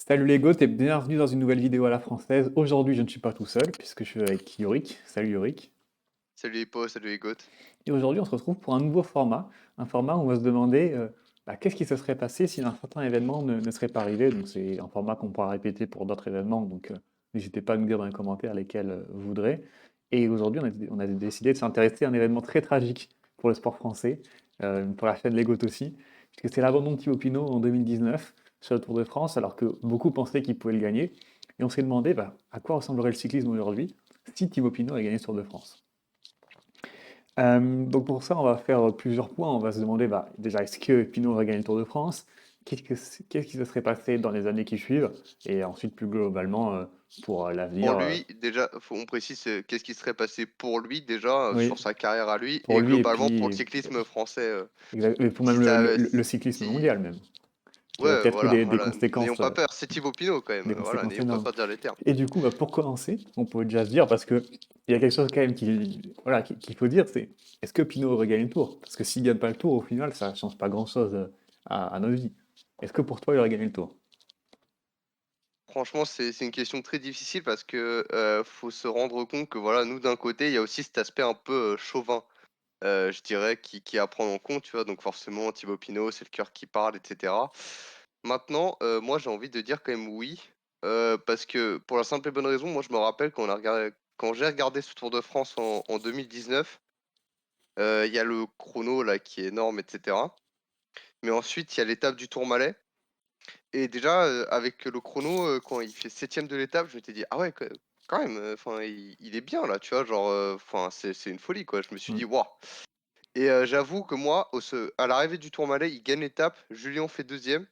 Salut les goths et bienvenue dans une nouvelle vidéo à la française. Aujourd'hui, je ne suis pas tout seul puisque je suis avec Yorick. Salut Yorick. Salut les potes, salut les goths. Et aujourd'hui, on se retrouve pour un nouveau format. Un format où on va se demander qu'est-ce qui se serait passé si un certain événement ne serait pas arrivé. Donc, c'est un format qu'on pourra répéter pour d'autres événements. Donc, n'hésitez pas à nous dire dans les commentaires lesquels vous voudrez. Et aujourd'hui, on a décidé de s'intéresser à un événement très tragique pour le sport français, pour la chaîne Les Goths aussi, puisque c'est l'abandon de Thibaut Pinot en 2019 sur le Tour de France, alors que beaucoup pensaient qu'il pouvait le gagner. Et on s'est demandé à quoi ressemblerait le cyclisme aujourd'hui si Thibaut Pinot avait gagné ce Tour de France. Donc pour ça, on va faire plusieurs points. On va se demander déjà, est-ce que Pinot aurait gagné le Tour de France? Qu'est-ce qui se serait passé dans les années qui suivent? Et ensuite, plus globalement, pour Pour l'avenir, lui, déjà, on précise qu'est-ce qui serait passé pour lui déjà oui, sur sa carrière à lui pour et lui et globalement pour le puis cyclisme français. et pour Si même ça, le cyclisme si, mondial même, qui aurait ouais, peut-être eu voilà, des voilà. N'ayons conséquences, pas peur, c'est Thibaut Pinot quand même. des Voilà, conséquences n'ayons pas énormes. peur de dire les termes. Et du coup, pour commencer, on peut déjà se dire, parce que il y a quelque chose quand même voilà, qu'il faut dire, c'est est-ce que Pinot aurait gagné le Tour? Parce que s'il gagne pas le Tour, au final, ça change pas grand-chose à notre vie. Est-ce que pour toi, il aurait gagné le Tour? Franchement, c'est une question très difficile parce que faut se rendre compte que voilà, nous d'un côté, il y a aussi cet aspect un peu chauvin, je dirais, qui est à prendre en compte, tu vois. Donc forcément, Thibaut Pinot, c'est le cœur qui parle, etc. Maintenant, moi, j'ai envie de dire quand même oui, parce que pour la simple et bonne raison, moi, je me rappelle quand j'ai regardé ce Tour de France en 2019, il y a le chrono là qui est énorme, et cetera. Mais ensuite, il y a l'étape du Tourmalet et déjà, avec le chrono, quand il fait 7e de l'étape, je m'étais dit: «Ah ouais, quand même, enfin, il est bien là», tu vois? Genre, enfin, c'est une folie, quoi. Je me suis Mm. dit: «Waouh» et j'avoue que moi, à l'arrivée du Tourmalet, il gagne l'étape, Julien fait 2e.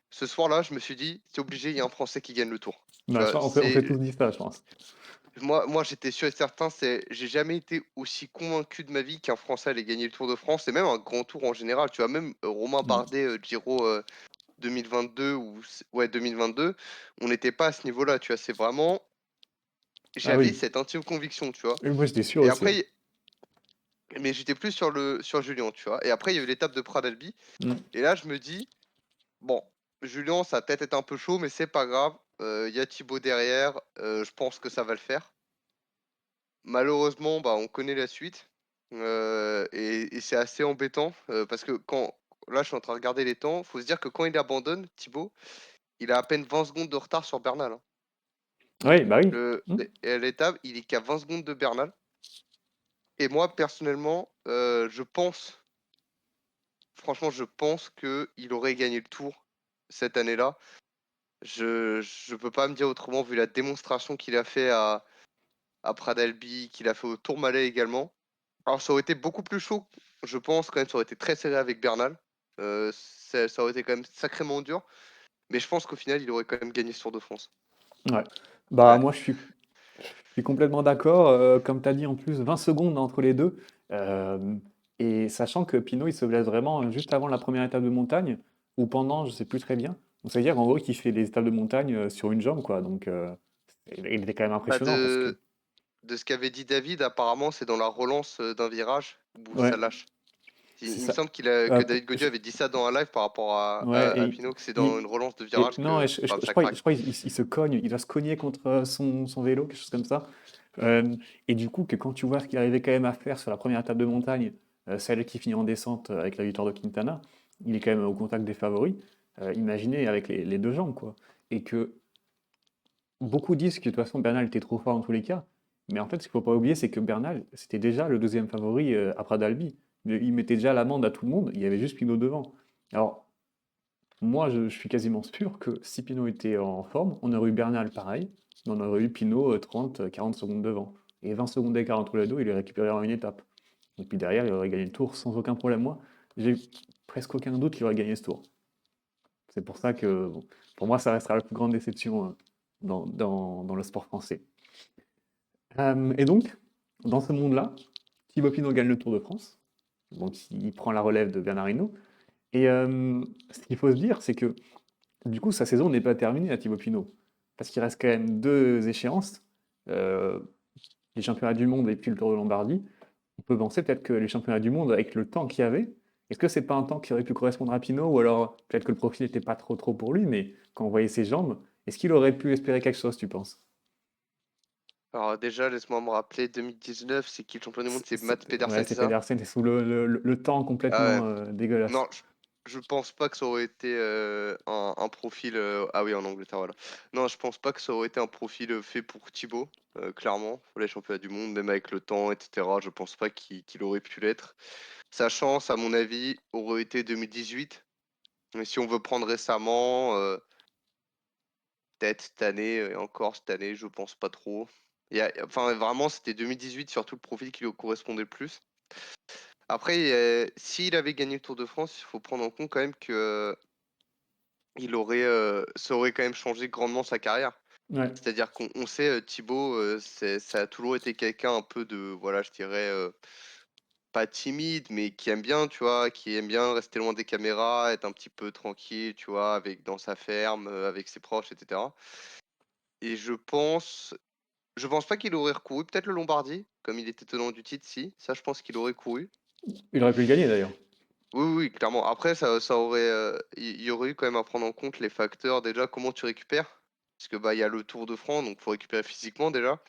Ce soir-là, je me suis dit: «C'est obligé, il y a un Français qui gagne le Tour». Tu Bah, vois? on fait tous dit ça, je pense. Moi, j'étais sûr et certain, j'ai jamais été aussi convaincu de ma vie qu'un Français allait gagner le Tour de France et même un grand tour en général, tu vois? Même, Romain Mm. Bardet, Giro, 2022 ou c ouais 2022, on n'était pas à ce niveau-là, tu vois? C'est vraiment Ah j'avais oui, cette intime conviction, tu vois? et moi j'étais sûr Et aussi, hein. après mais j'étais plus sur Julien, tu vois? Et après, il y a eu l'étape de Pradalbi Mm. et là, je me dis: «Bon, Julien, ça va peut-être être un peu chaud, mais c'est pas grave, il y a Thibaut derrière, je pense que ça va le faire». Malheureusement, bah, on connaît la suite, et c'est assez embêtant, parce que quand là, je suis en train de regarder les temps, faut se dire que quand il abandonne, Thibaut, il a à peine 20 secondes de retard sur Bernal, hein. Oui, bah oui. Le Mm. et à l'étape, il est qu'à 20 secondes de Bernal et moi, personnellement, je pense, franchement, je pense qu'il aurait gagné le Tour cette année-là. Je peux pas me dire autrement vu la démonstration qu'il a fait à Pradalbi, qu'il a fait au Tourmalet également. Alors ça aurait été beaucoup plus chaud, je pense quand même, ça aurait été très serré avec Bernal. Ça aurait été quand même sacrément dur, mais je pense qu'au final, il aurait quand même gagné ce Tour de France. Ouais. Bah Ouais. moi je suis complètement d'accord. Comme tu as dit en plus, 20 secondes entre les deux. Euh, et sachant que Pinot il se blesse vraiment juste avant la première étape de montagne, ou pendant, je sais plus très bien. Donc ça veut dire en gros qu'il fait les étapes de montagne sur une jambe, quoi. Donc il était quand même Bah, impressionnant parce que. de ce qu'avait dit David, apparemment, c'est dans la relance, d'un virage où ça Ouais, lâche. c'est Il me ça. semble que Euh, David Gaudio avait dit ça dans un live par rapport Ouais, à Pinot, que c'est dans une il- relance de virage non, et que, bam, ça je craque. crois il se cogne, il doit se cogner contre son vélo, quelque chose comme ça. Et du coup, que quand tu vois ce qu'il arrivait quand même à faire sur la première étape de montagne, celle qui finit en descente avec la victoire de Quintana, il est quand même au contact des favoris. Imaginez avec les deux jambes, quoi. Et que beaucoup disent que de toute façon Bernal était trop fort dans tous les cas, mais en fait, ce qu'il faut pas oublier, c'est que Bernal, c'était déjà le deuxième favori après Dalby. Il mettait déjà l'amende à tout le monde, il y avait juste Pinot devant. Alors, moi, je suis quasiment sûr que si Pinot était en forme, on aurait eu Bernal pareil, mais on aurait eu Pinot 30, 40 secondes devant. Et 20 secondes d'écart entre les deux, il aurait récupéré en une étape. Et puis derrière, il aurait gagné le tour sans aucun problème. Moi, j'ai presque aucun doute qu'il aurait gagné ce tour. C'est pour ça que, bon, pour moi, ça restera la plus grande déception dans le sport français. Et donc, dans ce monde-là, Thibaut Pinot gagne le Tour de France. Donc, il prend la relève de Bernard Hinault. Et ce qu'il faut se dire, c'est que du coup, sa saison n'est pas terminée à Thibaut Pinot, parce qu'il reste quand même deux échéances, euh, les championnats du monde et puis le Tour de Lombardie. On peut penser peut-être que les championnats du monde, avec le temps qu'il y avait, Est-ce que c'est pas un temps qui aurait pu correspondre à Pinot, ou alors peut-être que le profil n'était pas trop pour lui, mais quand on voyait ses jambes, est-ce qu'il aurait pu espérer quelque chose, tu penses? Alors déjà, laisse-moi me rappeler, 2019, c'est qui le champion du monde? C'est Matt Ouais, Pedersen, c'est c'est ça? Pedersen, c'est sous le temps Ah ouais. complètement dégueulasse. Non, je pense pas que ça aurait été un profil. Ah oui, en Angleterre, voilà. Non, je pense pas que ça aurait été un profil fait pour Thibaut, clairement, pour les championnats du monde, même avec le temps, etc. Je pense pas qu'il aurait pu l'être. Sa chance, à mon avis, aurait été 2018. Mais si on veut prendre récemment, peut-être cette année, et encore cette année, je pense pas trop. Enfin, vraiment, c'était 2018, surtout le profil qui lui correspondait le plus. Après, s'il avait gagné le Tour de France, il faut prendre en compte quand même que ça aurait quand même changé grandement sa carrière. Ouais. C'est-à-dire qu'on sait, Thibaut, ça a toujours été quelqu'un un peu de, voilà, je dirais, pas timide, mais qui aime bien, tu vois, qui aime bien rester loin des caméras, être un petit peu tranquille, tu vois, dans sa ferme, avec ses proches, etc. Et je pense pas qu'il aurait recouru, peut-être le Lombardie, comme il était tenant du titre, si, ça je pense qu'il aurait couru. Il aurait pu le gagner d'ailleurs. Oui, oui, clairement. Après, ça aurait, il y aurait eu quand même à prendre en compte les facteurs. Déjà, comment tu récupères? Parce que bah, il y a le Tour de France, donc faut récupérer physiquement déjà.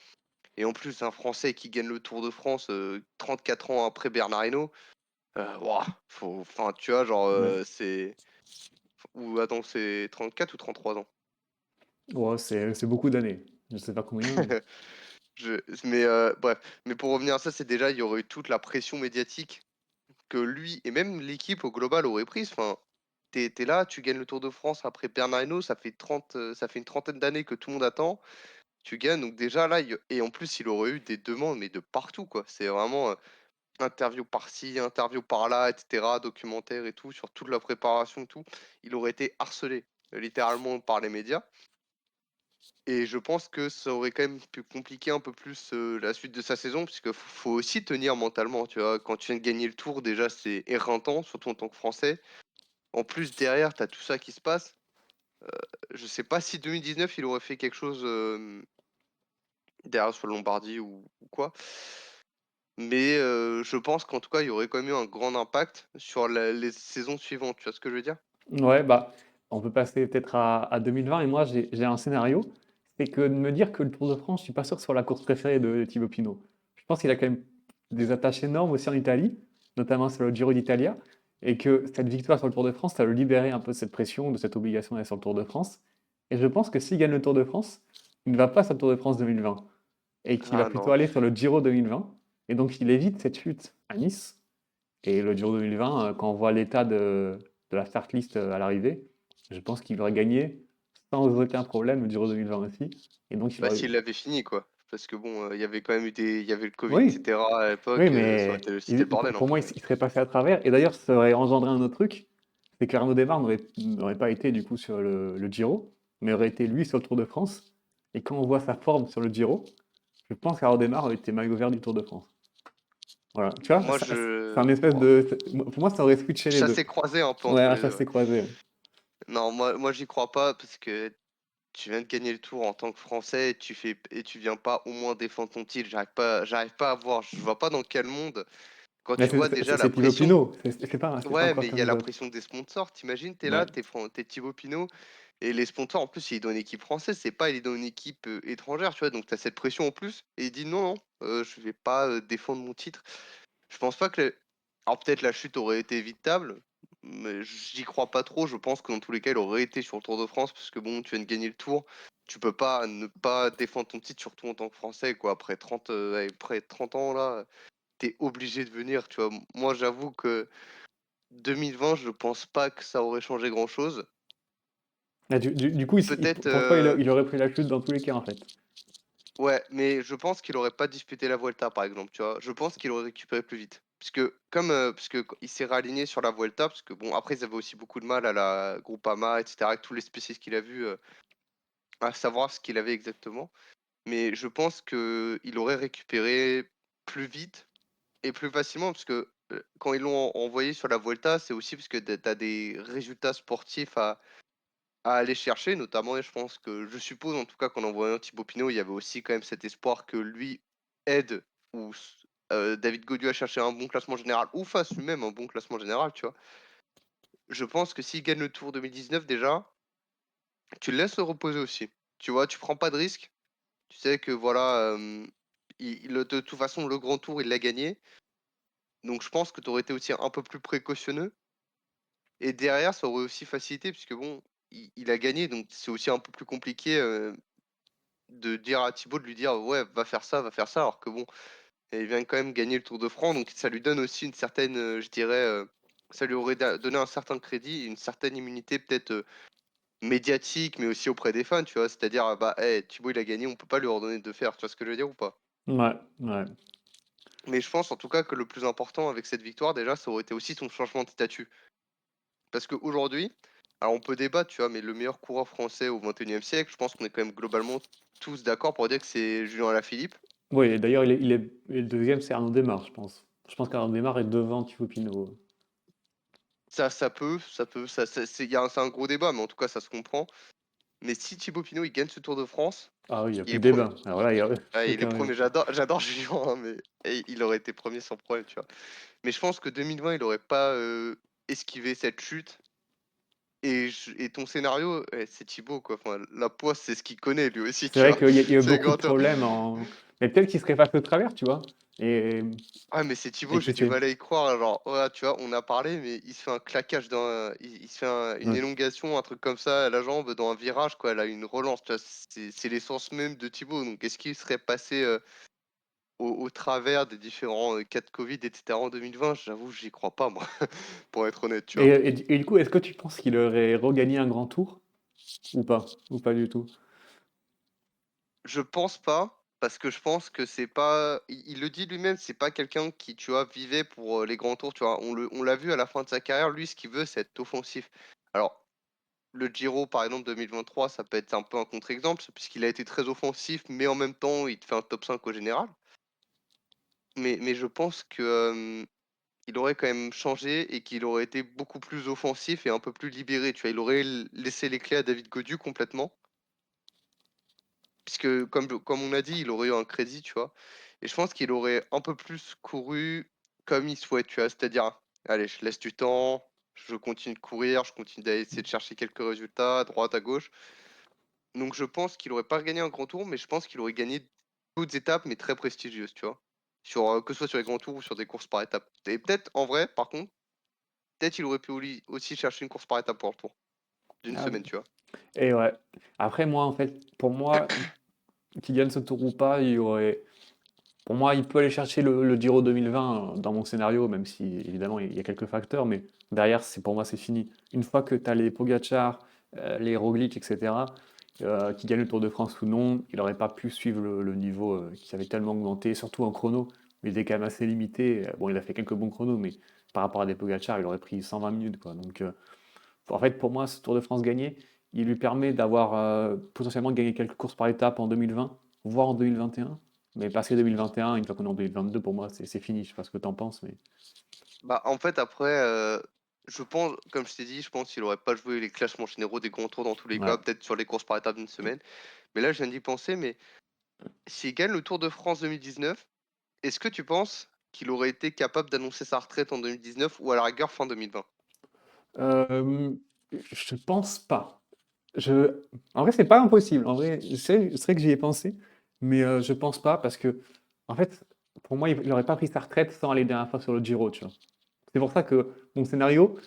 Et en plus, un Français qui gagne le Tour de France 34 ans après Bernard Hinault, ouah, enfin, tu vois, genre, Ouais. ou attends, c'est 34 ou 33 ans? Ouais, c'est beaucoup d'années. Je sais pas combien, mais. Bref. Mais pour revenir à ça, c'est déjà, il y aurait eu toute la pression médiatique que lui et même l'équipe au global aurait prise. Enfin, t'es là, tu gagnes le Tour de France après Bernard Hinault, ça fait une trentaine d'années que tout le monde attend. Tu gagnes, donc déjà là, et en plus, il aurait eu des demandes, mais de partout, quoi. C'est vraiment interview par-ci, interview par-là, etc., documentaire et tout, sur toute la préparation et tout. Il aurait été harcelé, littéralement, par les médias. Et je pense que ça aurait quand même pu compliquer un peu plus la suite de sa saison, puisque faut aussi tenir mentalement, tu vois. Quand tu viens de gagner le Tour, déjà, c'est éreintant, surtout en tant que Français. En plus, derrière, tu as tout ça qui se passe. Je sais pas si 2019, il aurait fait quelque chose derrière sur le Lombardie ou quoi. Mais je pense qu'en tout cas, il y aurait quand même eu un grand impact sur les saisons suivantes. Tu vois ce que je veux dire? Ouais, bah, on peut passer peut-être à 2020. Et moi, j'ai un scénario. C'est que de me dire que le Tour de France, je suis pas sûr que ce soit la course préférée de Thibaut Pinot. Je pense qu'il a quand même des attaches énormes aussi en Italie, notamment sur le Giro d'Italia. Et que cette victoire sur le Tour de France, ça va le libérer un peu de cette pression, de cette obligation d'aller sur le Tour de France. Et je pense que s'il gagne le Tour de France, il ne va pas sur le Tour de France 2020. Et qu'il va Ah plutôt non. aller sur le Giro 2020. Et donc, il évite cette chute à Nice. Et le Giro 2020, quand on voit l'état de la start list à l'arrivée, je pense qu'il aurait gagné sans aucun problème le Giro 2020 aussi. Et donc, il Bah, aurait. s'il l'avait fini, quoi. Parce que bon, il y avait quand même eu il y avait le Covid, Oui, etc. à oui, l'époque, ça aurait mais c'était le bordel un pour peu. moi, il serait passé à travers. Et d'ailleurs, ça aurait engendré un autre truc, c'est qu'Arnaud Démare n'aurait pas été du coup sur le Giro, mais aurait été lui sur le Tour de France. Et quand on voit sa forme sur le Giro, je pense qu'Arnaud Démare aurait été maillot vert du Tour de France. Voilà, tu vois, Moi, c'est un espèce ouah, de. Pour moi, ça aurait switché les deux. chassé croisé un peu Ouais, entre un les deux, ouais. chassé croisé. Ouais. Non, moi j'y crois pas parce que tu viens de gagner le Tour en tant que Français et tu viens pas au moins défendre ton titre. J'arrive pas à voir. Je vois pas dans quel monde. Quand Mais tu vois déjà la c'est Thibaut pression. Pinot, c'est pas Ouais, encore mais il y comme a les la autres. pression des sponsors. T'imagines, t'es là, Ouais. t'es Thibaut Pinot, et les sponsors, en plus, il est dans une équipe française, c'est pas il est dans une équipe étrangère, tu vois, donc t'as cette pression en plus, et il dit non, non, je vais pas défendre mon titre. Je pense pas que. Alors peut-être la chute aurait été évitable, mais j'y crois pas trop. Je pense que dans tous les cas, il aurait été sur le Tour de France, parce que bon, tu viens de gagner le Tour, tu peux pas ne pas défendre ton titre, surtout en tant que Français, quoi. Après 30 ans, là, t'es obligé de venir, tu vois. Moi, j'avoue que 2020, je pense pas que ça aurait changé grand-chose. Ah, du coup, Peut-être, pour toi, il aurait pris la chute dans tous les cas, en fait. ouais, mais je pense qu'il aurait pas disputé la Vuelta, par exemple, tu vois. Je pense qu'il aurait récupéré plus vite. Parce que il s'est réaligné sur la Vuelta, parce que bon, après, ils avaient aussi beaucoup de mal à la Groupama, etc., avec tous les spécistes qu'il a vus, à savoir ce qu'il avait exactement. Mais je pense que il aurait récupéré plus vite et plus facilement, parce que quand ils l'ont envoyé sur la Vuelta, c'est aussi parce que tu as des résultats sportifs à aller chercher, notamment, et je suppose en tout cas qu'en envoyant Thibaut Pinot, il y avait aussi quand même cet espoir que lui aide ou David Gaudu a cherché un bon classement général ou fasse lui-même un bon classement général, tu vois? Je pense que s'il gagne le Tour 2019 déjà, tu le laisses se reposer aussi. Tu vois? Tu prends pas de risque. Tu sais que voilà, il de toute façon, le grand tour, il l'a gagné. Donc je pense que tu aurais été aussi un peu plus précautionneux et derrière, ça aurait aussi facilité puisque bon, il a gagné donc c'est aussi un peu plus compliqué, de dire à Thibaut de lui dire: «Ouais, va faire ça», alors que bon, il vient quand même gagner le Tour de France donc ça lui donne aussi une certaine, je dirais, ça lui aurait donné un certain crédit, une certaine immunité peut-être, médiatique, mais aussi auprès des fans, tu vois? C'est-à-dire, bah, hey, Thibaut il a gagné, on peut pas lui ordonner de faire, tu vois ce que je veux dire ou pas? Ouais, ouais. Mais je pense en tout cas que le plus important avec cette victoire déjà, ça aurait été aussi son changement de statut. Parce qu'aujourd'hui, alors on peut débattre, tu vois, mais le meilleur coureur français au XXIe siècle, je pense qu'on est quand même globalement tous d'accord pour dire que c'est Julien Alaphilippe. Oui, et d'ailleurs, et le deuxième, c'est Arnaud Démare, je pense. Je pense qu'Arnaud Démare est devant Thibaut Pinot. Ça c'est un gros débat, mais en tout cas ça se comprend. Mais si Thibaut Pinot, il gagne ce Tour de France, Ah oui, il n'y a il plus est de premier. débat. Alors là, il n'y a Ouais, il est aucun. premier. J'adore Julien, hein, mais et il aurait été premier sans problème, tu vois. Mais je pense que 2020, il aurait pas esquivé cette chute. Et ton scénario, c'est Thibaut, quoi. Enfin, la poisse, c'est ce qu'il connaît lui aussi, C'est tu vrai vois. qu'il y a eu C'est le beaucoup de grand tour. problèmes mais peut-être qu'il serait passé au travers, tu vois. Et, Ah, mais c'est Thibaut, et j'ai qui du sait. mal à y croire. Alors, ouais, tu vois, on a parlé, mais il se fait un claquage il se fait une Ouais. élongation, un truc comme ça à la jambe dans un virage, quoi. Elle a une relance, tu vois. C'est l'essence même de Thibaut. Donc, est-ce qu'il serait passé au travers des différents cas de Covid, etc. en 2020? J'avoue, j'y crois pas, moi, pour être honnête, tu vois. Et du coup, est-ce que tu penses qu'il aurait regagné un grand tour ou pas? Ou pas du tout? Je pense pas, parce que je pense que c'est pas il le dit lui-même, c'est pas quelqu'un qui, tu vois, vivait pour, les grands tours, tu vois? On l'a vu à la fin de sa carrière, lui, ce qu'il veut, c'est être offensif. Alors, le Giro, par exemple, 2023, ça peut être un peu un contre-exemple, puisqu'il a été très offensif, mais en même temps, il te fait un top 5 au général. Mais je pense que, il aurait quand même changé et qu'il aurait été beaucoup plus offensif et un peu plus libéré, tu vois? Il aurait laissé les clés à David Gaudu complètement. Puisque comme on a dit, il aurait eu un crédit, tu vois? Et je pense qu'il aurait un peu plus couru comme il souhaite, tu vois? C'est-à-dire: «Allez, je laisse du temps, je continue de courir, je continue d'aller essayer de chercher quelques résultats à droite, à gauche». Donc je pense qu'il aurait pas gagné un grand tour, mais je pense qu'il aurait gagné d'autres étapes, mais très prestigieuses, tu vois? Que ce soit sur les grands tours ou sur des courses par étapes. Et peut-être, en vrai, par contre, peut-être il aurait pu aussi chercher une course par étape pour le Tour, d'une Ah, semaine, tu vois? et ouais. Après, moi, en fait, pour moi, qu'il gagne ce tour ou pas, il y aurait. Pour moi, il peut aller chercher le Giro 2020 dans mon scénario, même si évidemment il y a quelques facteurs, mais derrière, pour moi, c'est fini. Une fois que tu as les Pogacar, les Roglic, etc., qui gagnent le Tour de France ou non, il n'aurait pas pu suivre le niveau qui avait tellement augmenté, surtout en chrono. Il était quand même assez limité. Bon, il a fait quelques bons chronos, mais par rapport à des Pogacar, il aurait pris 120 minutes, quoi. Donc, en fait, pour moi, ce Tour de France gagné, il lui permet d'avoir potentiellement gagné quelques courses par étape en 2020, voire en 2021. Mais passer 2021, une fois qu'on est en 2022, pour moi, c'est fini. Je sais pas ce que tu en penses, mais. Bah, en fait, après, je pense, comme je t'ai dit, je pense qu'il aurait pas joué les classements généraux des grands tours dans tous les cas, Ouais. peut-être sur les courses par étapes d'une semaine. Mais là, je viens d'y penser, mais s'il gagne le Tour de France 2019, est-ce que tu penses qu'il aurait été capable d'annoncer sa retraite en 2019 ou à la rigueur fin 2020? Euh, je pense pas. Je... En vrai, c'est pas impossible. En vrai, c'est vrai que j'y ai pensé, mais je pense pas parce que, en fait, pour moi, il aurait pas pris sa retraite sans aller la dernière fois sur le Giro, tu vois. C'est pour ça que mon scénario,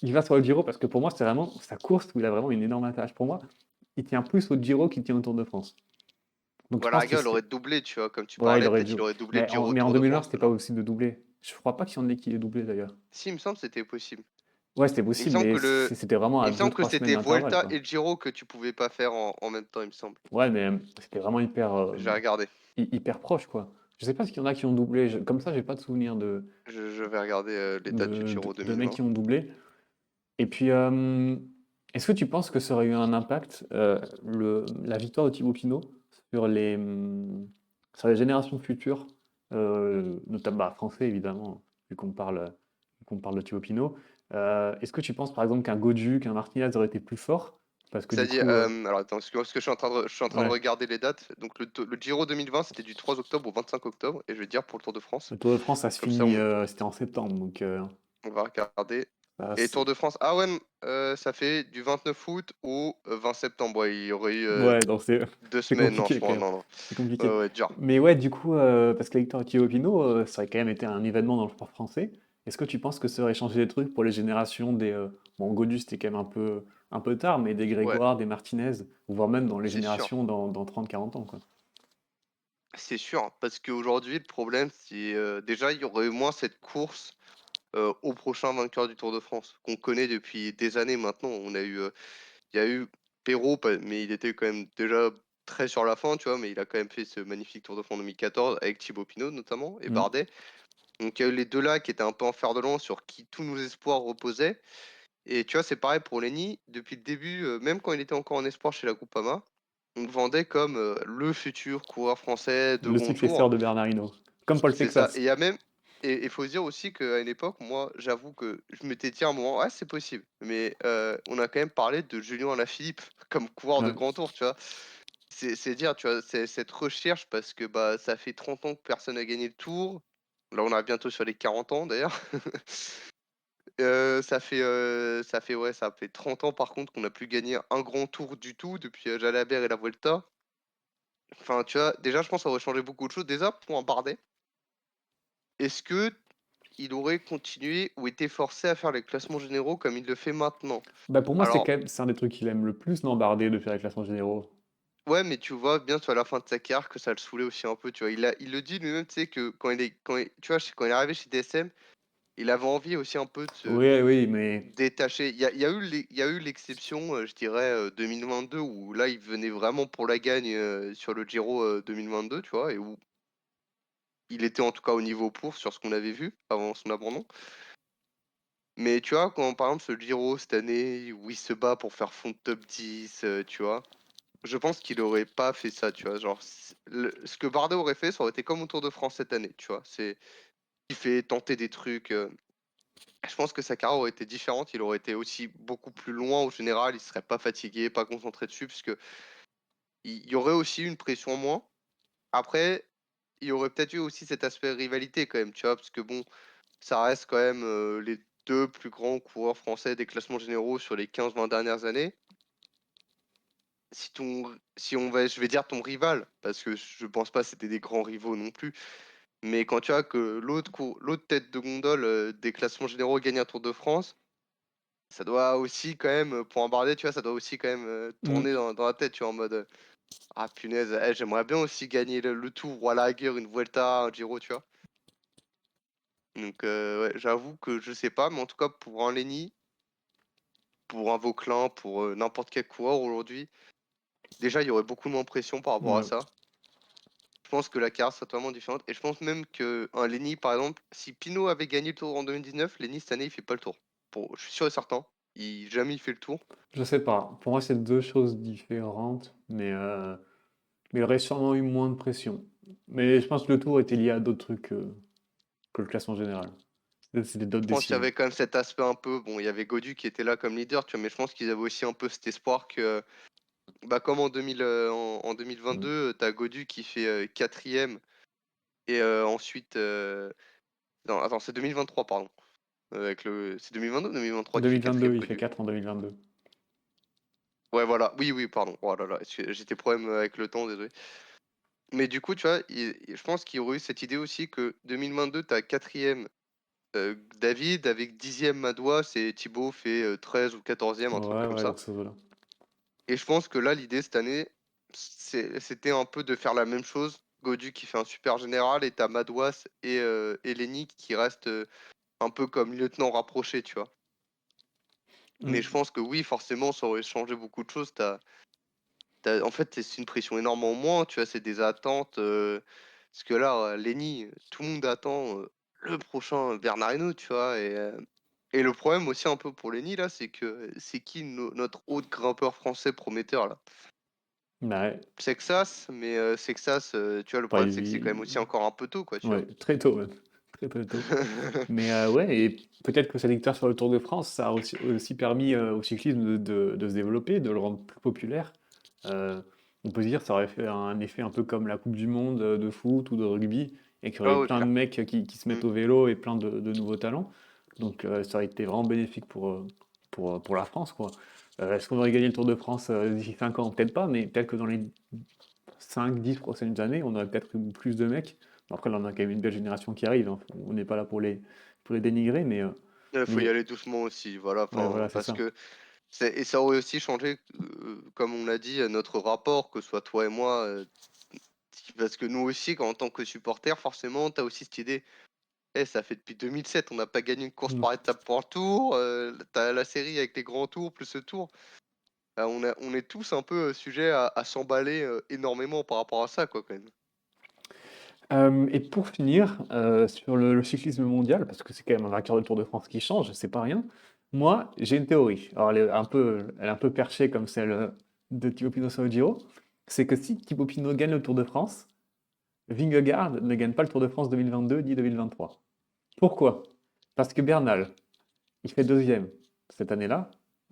il va sur le Giro parce que pour moi, c'est vraiment sa course où il a vraiment une énorme attache. Pour moi, il tient plus au Giro qu'il tient au Tour de France. Donc Ou je à la pense qu'il rigueur, il serait. aurait doublé, tu vois, comme tu Ouais, il parlais, aurait peut-être dû. il aurait doublé le Mais Giro, mais Tour en de 2020, France, c'était tu pas vois? possible de doubler. Je crois pas qu'il y en ait qui ait doublé d'ailleurs. Si, il me semble que c'était possible. Ouais, c'était Il me possible, semble mais que le c'était vraiment il à me deux semble que trois semaines c'était d'intervalle, Vuelta quoi. et le Giro que tu pouvais pas faire en même temps, il me semble. Ouais, mais c'était vraiment Je vais regarder. hyper proche, quoi. Je sais pas s'il y en a qui ont doublé. Comme ça, j'ai pas de souvenir Je vais regarder, les dates du Giro de mecs 2020. qui ont doublé. Et puis, est-ce que tu penses que ça aurait eu un impact, la victoire de Thibaut Pinot, sur sur les générations futures, notamment bah, français évidemment, vu qu'on parle de Thibaut Pinot. Est-ce que tu penses par exemple qu'un Gaudu, qu'un Martinez aurait été plus fort Parce que du C'est-à-dire, coup, alors attends, parce que je suis en train de ouais, regarder les dates. Donc le Giro 2020, c'était du 3 octobre au 25 octobre, et je vais te dire pour le Tour de France. le Tour de France, ça se Comme ça, finit, c'était en septembre, donc on va regarder. ça, Et Tour de France, ah ouais, ça fait du 29 août au 20 septembre. Ouais, il y aurait eu ouais, donc c'est 2 c'est semaines, non, je compliqué quand pense, même. non, non. C'est compliqué. Ouais, ouais, dur. Mais ouais, du coup, parce que la victoire de Thibaut Pinot, ça aurait quand même été un événement dans le sport français. Est-ce que tu penses que ça aurait changé des trucs pour les générations des... bon, Gaudu, c'était quand même un peu tard, mais des Ouais, Grégoire, des Martinez, voire même dans les c'est sûr. générations dans 30-40 ans, quoi. C'est sûr, parce qu'aujourd'hui, le problème, c'est déjà, il y aurait eu moins cette course au prochain vainqueur du Tour de France, qu'on connaît depuis des années maintenant. Il y a eu Perrault, mais il était quand même déjà très sur la fin, tu vois, mais il a quand même fait ce magnifique Tour de France 2014 avec Thibaut Pinot notamment et Mm. Bardet. Donc il y a eu les deux là qui étaient un peu en fer de lance sur qui tous nos espoirs reposaient. Et tu vois, c'est pareil pour Lenny. Depuis le début, même quand il était encore en espoir chez la Groupama, on le vendait comme le futur coureur français de Le grand tour. successeur de Bernard Hinault. Comme Paul C'est ça. Et Texas. il y a même. Et il faut se dire aussi qu'à une époque, moi, j'avoue que je m'étais dit à un moment, ouais, c'est possible. Mais on a quand même parlé de Julien Alaphilippe comme coureur de Ouais. grand tour, tu vois. C'est dire, tu vois, c'est cette recherche parce que bah, ça fait 30 ans que personne n'a gagné le tour. Là, on est bientôt sur les 40 ans d'ailleurs. Ouais, ça fait 30 ans par contre qu'on n'a plus gagné un grand tour du tout depuis Jalabert et la Vuelta. Enfin, tu vois, déjà, je pense que ça aurait changé beaucoup de choses. Déjà, pour un Bardet, est-ce que il aurait continué ou été forcé à faire les classements généraux comme il le fait maintenant? Bah pour moi, c'est quand Alors, même, c'est un des trucs qu'il aime le plus, non, Bardet, de faire les classements généraux. ouais, mais tu vois bien, tu vois, à la fin de sa carrière, que ça le saoulait aussi un peu, tu vois. Il le dit lui-même, tu sais, que tu vois, quand il est arrivé chez DSM, il avait envie aussi un peu de se Oui, oui, mais détacher. Il y a eu l'exception, je dirais, 2022, où là, il venait vraiment pour la gagne sur le Giro 2022, tu vois, et où il était en tout cas au niveau pour, sur ce qu'on avait vu avant son abandon. Mais tu vois, quand par exemple ce Giro cette année, où il se bat pour faire fond de top 10, tu vois, je pense qu'il aurait pas fait ça, tu vois. Genre, ce que Bardet aurait fait, ça aurait été comme au Tour de France cette année, tu vois. Il fait tenter des trucs. Je pense que sa carrière aurait été différente. Il aurait été aussi beaucoup plus loin au général. Il serait pas fatigué, pas concentré dessus, parce que il y aurait aussi une pression en moins. Après, il y aurait peut-être eu aussi cet aspect rivalité quand même, tu vois, parce que bon, ça reste quand même les deux plus grands coureurs français des classements généraux sur les 15-20 dernières années. Si on va, je vais dire ton rival, parce que je pense pas que c'était des grands rivaux non plus, mais quand tu vois que l'autre tête de gondole des classements généraux gagne un Tour de France, ça doit aussi quand même, pour un Bardet, tu vois, ça doit aussi quand même hmm, tourner dans la tête, tu vois, en mode ah punaise, j'aimerais bien aussi gagner le Tour ou à la guerre une Vuelta, un Giro, tu vois. Donc ouais, j'avoue que je sais pas, mais en tout cas pour un Lenny, pour un Vauclin, pour n'importe quel coureur aujourd'hui, déjà il y aurait beaucoup moins de pression par rapport à ouais. ça. Je pense que la carrière serait totalement différente. Et je pense même qu'un Lenny, par exemple, si Pinot avait gagné le Tour en 2019, Lenny cette année il fait pas le Tour. Je suis sûr et certain. Jamais il fait le Tour. Je sais pas. Pour moi, c'est deux choses différentes, mais il aurait sûrement eu moins de pression. Mais je pense que le tour était lié à d'autres trucs que le classement général. C'était d'autres Je pense qu'il y décisions. avait quand même cet aspect un peu. Bon, il y avait Godu qui était là comme leader, tu vois, mais je pense qu'ils avaient aussi un peu cet espoir que, bah, comme en Mm. 2022, t'as Godu qui fait quatrième et ensuite. Non, attends, c'est 2023, pardon. C'est 2022 ou 2023 qui fait 2022, quatrième il fait Godu? 4 en 2022. Ouais, voilà. Oui, oui, pardon. Oh là là, j'étais problème avec le temps, désolé. Mais du coup, tu vois, je pense qu'il y aurait eu cette idée aussi que 2022, t'as quatrième David, avec dixième Madois, et Thibaut fait 13 ou 14e, un truc Ouais, comme ouais, dans ça. ce là. Et je pense que là, l'idée cette année, c'était un peu de faire la même chose. Godu qui fait un super général, et t'as Madouas et Lenny qui restent un peu comme lieutenant rapproché, tu vois. Mais Mm. je pense que oui, forcément, ça aurait changé beaucoup de choses. En fait, c'est une pression énorme en moins, tu vois, c'est des attentes. Parce que là, Lenny, tout le monde attend le prochain Bernard Hinault, tu vois. Et le problème aussi un peu pour Lenny, là, c'est que c'est qui notre autre grimpeur français prometteur, là? Bah ouais, Sexas, mais Sexas, tu vois, le bah, problème, c'est que c'est quand même aussi encore un peu tôt, quoi, tu ouais, vois. très tôt, même. très très tôt. Mais ouais, et peut-être que cette victoire sur le Tour de France, ça a aussi permis au cyclisme de se développer, de le rendre plus populaire. Euh, on peut se dire que ça aurait fait un effet un peu comme la Coupe du Monde de foot ou de rugby, et qu'il y aurait Ah eu ouais, plein de clair. mecs qui se Mm. mettent au vélo et plein de nouveaux talents. Donc ça aurait été vraiment bénéfique pour la France, quoi. Est-ce qu'on aurait gagné le Tour de France d'ici 5 ans? Peut-être pas, mais peut-être que dans les 5-10 prochaines années, on aurait peut-être eu plus de mecs. Bon, après, là, on a quand même une belle génération qui arrive, hein. On n'est pas là pour les dénigrer, Il faut y mais aller doucement aussi, voilà. ouais, Enfin, voilà, c'est parce ça. que et ça aurait aussi changé, comme on l'a dit, notre rapport, que ce soit toi et moi, parce que nous aussi, en tant que supporters, forcément, tu as aussi cette idée. Ça fait depuis 2007, on n'a pas gagné une course Mm. par étape pour le tour. Tu as la série avec les grands tours, plus ce tour. On est tous un peu sujets à s'emballer énormément par rapport à ça, quoi, quand même. Et pour finir, sur le cyclisme mondial, parce que c'est quand même un vainqueur de Tour de France qui change, c'est pas rien. Moi, j'ai une théorie. Alors, elle est un peu perchée comme celle de Thibaut Pinot sur le Giro. C'est que si Thibaut Pinot gagne le Tour de France, Vingegaard ne gagne pas le Tour de France 2022 ni 2023. Pourquoi? Parce que Bernal, il fait deuxième cette année-là,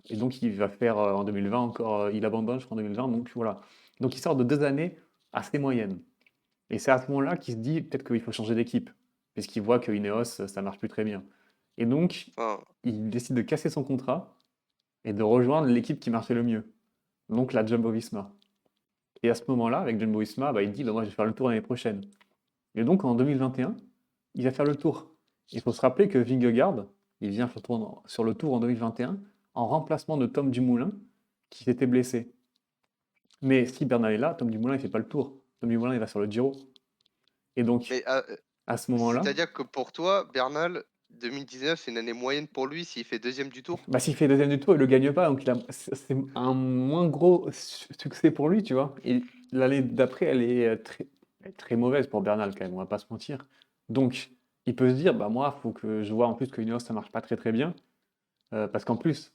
et donc il va faire en 2020 encore, il abandonne, je crois, en 2020, donc voilà. Donc il sort de 2 années assez moyennes. Et c'est à ce moment-là qu'il se dit peut-être qu'il faut changer d'équipe, puisqu'il voit que Ineos, ça marche plus très bien. Et donc, Enfin, il décide de casser son contrat et de rejoindre l'équipe qui marchait le mieux, donc la Jumbo-Visma. Et à ce moment-là, avec Jumbo-Visma, bah, il dit bah, moi je vais faire le tour l'année prochaine. Et donc en 2021, il va faire le tour. Il faut se rappeler que Vingegaard, il vient sur le tour en 2021 en remplacement de Tom Dumoulin qui s'était blessé. Mais si Bernal est là, Tom Dumoulin il fait pas le tour. Tom Dumoulin il va sur le Giro. Et donc mais à ce moment-là, c'est-à-dire que pour toi, Bernal, 2019, c'est une année moyenne pour lui s'il fait deuxième du tour? bah, s'il fait deuxième du tour, il le gagne pas, donc c'est un moins gros succès pour lui, tu vois. Et l'année d'après, elle est très mauvaise pour Bernal quand même, on va pas se mentir. Donc, il peut se dire, bah moi, faut que je vois en plus que Ineos ça marche pas très très bien, parce qu'en plus,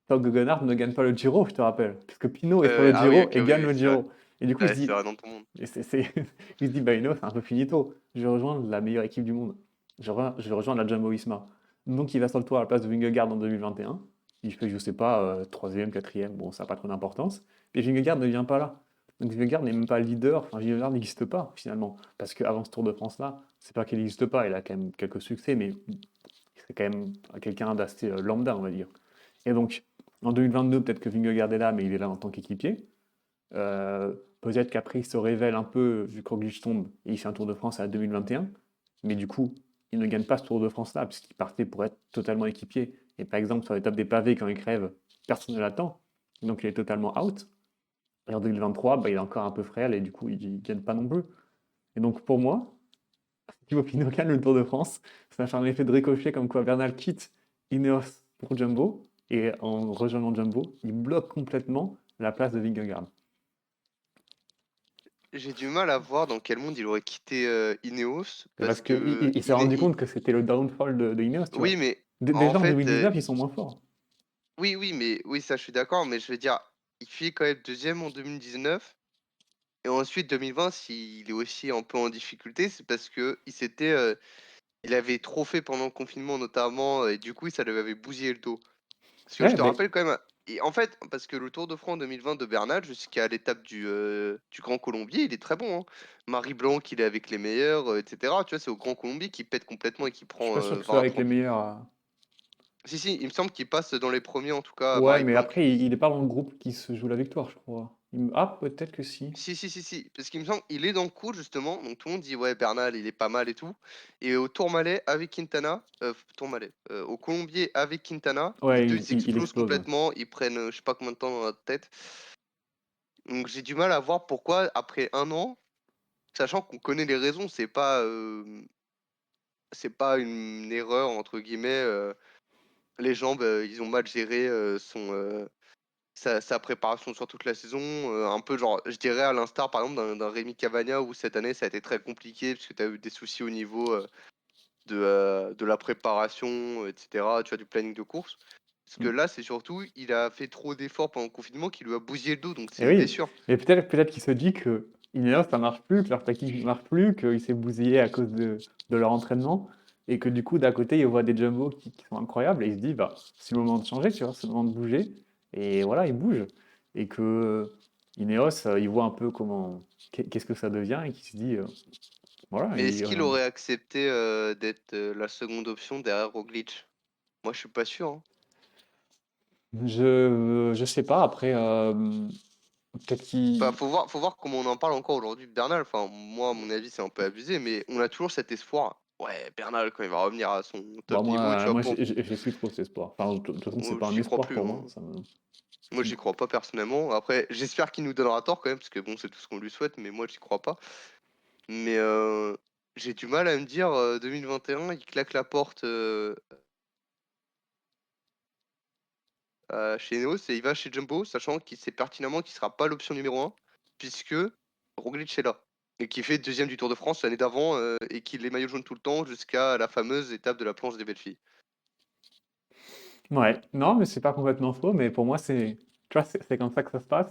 Tao Geoghegan ne gagne pas le Giro, je te rappelle, puisque Pinot est sur le Ah oui, Giro ok, et oui, gagne oui, le c'est vrai. Giro. Et du coup, il se Ouais, c'est dit, vrai dans ton monde. et il se dit, bah Ineos, c'est un peu finito. Je vais rejoindre la meilleure équipe du monde. Je vais rejoindre la Jumbo-Visma. Donc il va sur le tour à la place de Vingegaard en 2021. Il fait, je sais pas, troisième, quatrième, bon, ça n'a pas trop d'importance. Et Vingegaard ne vient pas là. Donc Vingegaard n'est même pas leader, enfin Vingegaard n'existe pas finalement. Parce qu'avant ce Tour de France-là, c'est pas qu'il n'existe pas, il a quand même quelques succès, mais c'est quand même quelqu'un d'assez lambda, on va dire. Et donc, en 2022, peut-être que Vingegaard est là, mais il est là en tant qu'équipier. Peut-être qu'après, il se révèle un peu, vu que Roglic tombe, et il fait un Tour de France à 2021. Mais du coup, il ne gagne pas ce Tour de France-là, puisqu'il partait pour être totalement équipier. Et par exemple, sur l'étape des pavés, quand il crève, personne ne l'attend. Donc il est totalement out. Et en 2023, bah, il est encore un peu frêle, et du coup, il ne gagne pas non plus. Et donc pour moi, si Thibaut Pinot gagne le Tour de France, ça fait un effet de ricochet comme quoi Bernal quitte Ineos pour Jumbo, et en rejoignant Jumbo, il bloque complètement la place de Vingegaard. J'ai du mal à voir dans quel monde il aurait quitté Ineos, C'est parce parce qu'il que il s'est rendu compte que c'était le downfall de Ineos, tu vois. oui, mais en Déjà en fait, 2019, ils sont moins forts. oui, oui, mais oui, ça, je suis d'accord, mais je veux dire, il fait quand même deuxième en 2019. Et ensuite, 2020, s'il est aussi un peu en difficulté, c'est parce que il avait trop fait pendant le confinement notamment, et du coup, ça lui avait bousillé le dos. Parce que je Ouais, te mais rappelle quand même, et en fait, parce que le Tour de France 2020 de Bernal, jusqu'à l'étape du Grand Colombier, il est très bon, hein. Marie Blanc, il est avec les meilleurs, etc. Tu vois, c'est au Grand Colombier qu'il pète complètement et qu'il je suis prend pas sûr que ce soit avec les 20-30. meilleurs. Si, si, il me semble qu'il passe dans les premiers, en tout cas, Ouais, Marie mais Blanc. après, il est pas dans le groupe qui se joue la victoire, je crois. Ah, peut-être que si. Si, si, si, si, parce qu'il me semble il est dans le coup, justement, donc tout le monde dit, ouais, Bernal, il est pas mal et tout. Et au Tourmalet avec Quintana, Tourmalet, au Colombier avec Quintana, les Ouais, deux, il, ils il- il explosent explose, ouais. complètement, ils prennent je sais pas combien de temps dans la tête. Donc j'ai du mal à voir pourquoi, après un an, sachant qu'on connaît les raisons, c'est pas une erreur, entre guillemets, les jambes, ils ont mal géré sa préparation sur toute la saison, un peu genre, je dirais à l'instar par exemple d'un Rémi Cavagna où cette année ça a été très compliqué parce que tu as eu des soucis au niveau de la préparation, etc., tu vois, du planning de course. Parce que Mm. là, c'est surtout, il a fait trop d'efforts pendant le confinement qui lui a bousillé le dos, donc c'est Et une oui, blessure. et peut-être qu'il se dit que Ineos, ça marche plus, que leur tactique ne marche plus, qu'il s'est bousillé à cause de leur entraînement. et que du coup, d'à côté, il voit des jumbos qui sont incroyables, et il se dit, bah, c'est le moment de changer, tu vois, c'est le moment de bouger, et voilà, il bouge. Et que Ineos, il voit un peu qu'est-ce que ça devient, et qu'il se dit, voilà, Mais est-ce qu'il aurait accepté d'être la seconde option derrière Roglic? Moi, je suis pas sûr, hein. je sais pas, après, peut-être Enfin, qu'il... faut voir comment on en parle encore aujourd'hui de Bernal. Enfin, moi, à mon avis, c'est un peu abusé, mais on a toujours cet espoir. Ouais, Bernal, quand il va revenir à son Bon, top niveau, tu vois, moi j'ai plus trop cet espoir. Enfin, de toute façon, c'est moi, pas un j'y crois espoir plus, pour moi. hein. Moi, j'y crois pas personnellement. Après, j'espère qu'il nous donnera tort quand même, parce que bon, c'est tout ce qu'on lui souhaite, mais moi, j'y crois pas. Mais j'ai du mal à me dire, 2021, il claque la porte chez Ineos et il va chez Jumbo, sachant qu'il sait pertinemment qu'il sera pas l'option numéro un, puisque Roglic est là. Et qui fait deuxième du Tour de France l'année d'avant et qu'il est maillot jaune tout le temps jusqu'à la fameuse étape de la planche des belles filles. Ouais, non, mais c'est pas complètement faux, mais pour moi, tu vois, c'est comme ça que ça se passe.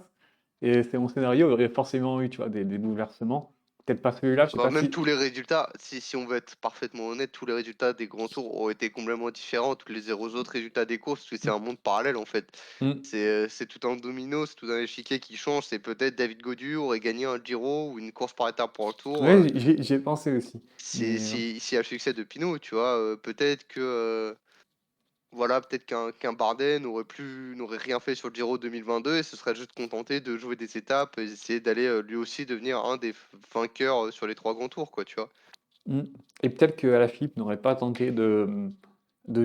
Et c'est mon scénario, il y aurait forcément eu, tu vois, des bouleversements. Peut-être pas celui-là, je sais Bah, pas même si. tous les résultats, si on veut être parfaitement honnête, tous les résultats des grands tours auraient été complètement différents, tous les zéro autres résultats des courses, parce que c'est un monde parallèle en fait. Hmm. C'est tout un domino, c'est tout un échiquier qui change. C'est peut-être David Gaudu aurait gagné un Giro ou une course par étapes pour un tour. Ouais, j'y ai pensé aussi. C'est Mais si y a le succès de Pinot, tu vois, peut-être que voilà, peut-être qu'un Bardet n'aurait rien fait sur le Giro 2022 et se serait juste contenté de jouer des étapes et essayer d'aller lui aussi devenir un des vainqueurs sur les trois grands tours, quoi, tu vois. hmm. Et peut-être que Alaphilippe n'aurait pas tenté de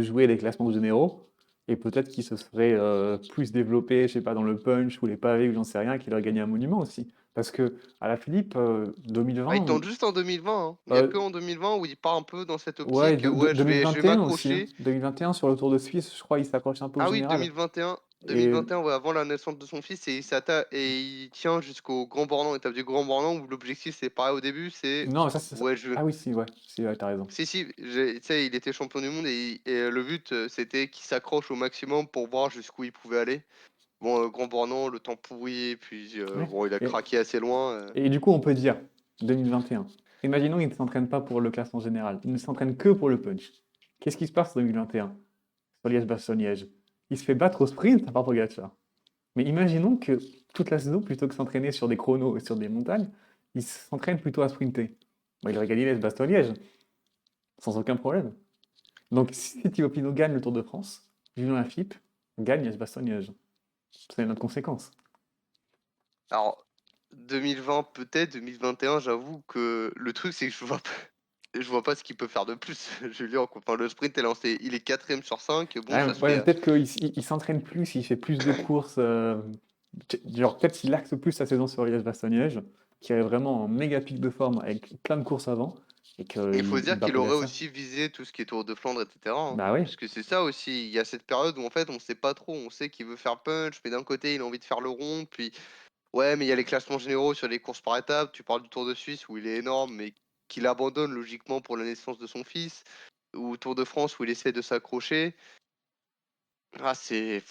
jouer les classements généraux. Et peut-être qu'il se serait plus développé, je sais pas, dans le punch ou les pavés ou j'en sais rien, qu'il aurait gagné un monument aussi. Parce que Alaphilippe, Ah, il 2020, tente juste en 2020, hein. Il y a que euh, en 2020 où il part un peu dans cette ouais, optique, ouais, je vais 2021 aussi, hein. m'accrocher. 2021 sur le Tour de Suisse, je crois, il s'accroche un peu au Ah oui, général. 2021, Et 2021, ouais, avant la naissance de son fils, et il tient jusqu'au Grand Bornand, étape du Grand Bornand, où l'objectif, c'est pareil au début, c'est non, ça, c'est ça. ouais, je Ah oui, si, ouais, si, ouais, t'as raison. si, tu sais, il était champion du monde et le but, c'était qu'il s'accroche au maximum pour voir jusqu'où il pouvait aller. Bon, Grand Bornand, le temps pourri, puis Ouais. bon, il a Et, craqué assez loin. et du coup, on peut dire 2021. Imaginons il ne s'entraîne pas pour le classement général, il ne s'entraîne que pour le punch. Qu'est-ce qui se passe en 2021 sur Liège-Bastogne-Liège? Il se fait battre au sprint par Pogacar. Mais imaginons que toute la saison, plutôt que s'entraîner sur des chronos et sur des montagnes, il s'entraîne plutôt à sprinter. Bon, il aurait gagné Liège-Bastogne-Liège, sans aucun problème. Donc, si Thibaut Pinot gagne le Tour de France, Julien Lafilippe gagne Liège-Bastogne-Liège. C'est notre conséquence. Alors, 2020 peut-être, 2021, j'avoue que le truc, c'est que je vois pas ce qu'il peut faire de plus, Julien, quoi. Enfin, le sprint est lancé, il est quatrième sur 5. Bon, Ouais, ça se ouais, fait. mais peut-être qu'il s'entraîne plus, il fait plus de courses. Genre, peut-être qu'il axe plus sa saison sur Liège-Bastogne-Liège, qui est vraiment en méga pic de forme avec plein de courses avant, et Il faut qu'il se dire bat qu'il aurait Pogacar. aussi visé tout ce qui est Tour de Flandre, etc., hein. Bah oui. Parce que c'est ça aussi, il y a cette période où en fait on sait pas trop, on sait qu'il veut faire punch, mais d'un côté il a envie de faire le rond, puis ouais, mais il y a les classements généraux sur les courses par étapes, tu parles du Tour de Suisse où il est énorme, mais qu'il abandonne logiquement pour la naissance de son fils, ou Tour de France où il essaie de s'accrocher. Ah, c'est...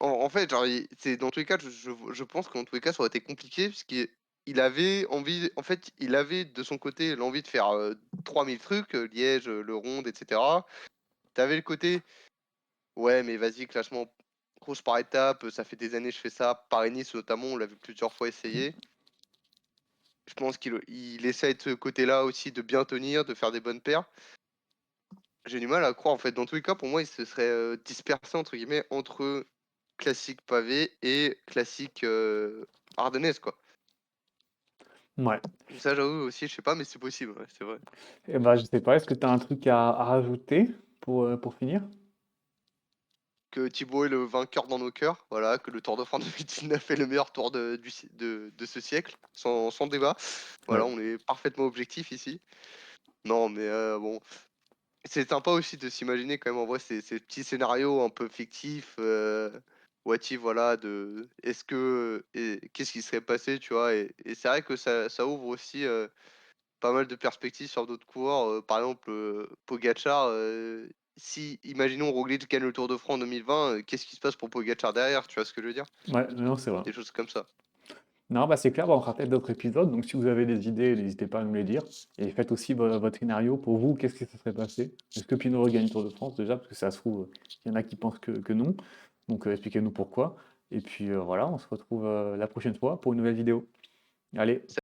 En fait, genre, c'est dans tous les cas, je pense qu'en tous les cas, ça aurait été compliqué, puisqu'il avait envie, en fait, il avait de son côté l'envie de faire 3000 trucs, Liège, le Ronde, etc. T'avais le côté, ouais, mais vas-y, classement course par étape, ça fait des années que je fais ça. Paris-Nice, notamment, on l'a vu plusieurs fois essayer. Je pense qu'il essaie de ce côté-là aussi de bien tenir, de faire des bonnes paires. J'ai du mal à croire, en fait. Dans tous les cas, pour moi, il se serait dispersé, entre guillemets, entre classique pavé et classique ardennaise, quoi. Ouais. Ça, j'avoue aussi, je sais pas, mais c'est possible, ouais, c'est vrai. Et bah, je sais pas, est-ce que tu as un truc à rajouter pour finir? Que Thibaut est le vainqueur dans nos cœurs, voilà, que le Tour de France 2019 est le meilleur tour de ce siècle, sans débat. Ouais. Voilà, on est parfaitement objectif ici. Non, mais bon, c'est sympa aussi de s'imaginer quand même en vrai ces petits scénarios un peu fictifs. What if, voilà, qu'est-ce qui serait passé, tu vois, et c'est vrai que ça ouvre aussi pas mal de perspectives sur d'autres coureurs. Par exemple, Pogacar, si, imaginons, Roglic gagne le Tour de France en 2020, qu'est-ce qui se passe pour Pogacar derrière? Tu vois ce que je veux dire? Ouais, non, c'est vrai. Des choses comme ça. Non, bah c'est clair, bah, on fera peut-être d'autres épisodes. Donc, si vous avez des idées, n'hésitez pas à nous les dire. Et faites aussi votre scénario. Pour vous, qu'est-ce qui se serait passé? Est-ce que Pinot regagne le Tour de France déjà? Parce que ça se trouve, il y en a qui pensent que non. Donc, expliquez-nous pourquoi. Et puis voilà, on se retrouve la prochaine fois pour une nouvelle vidéo. Allez.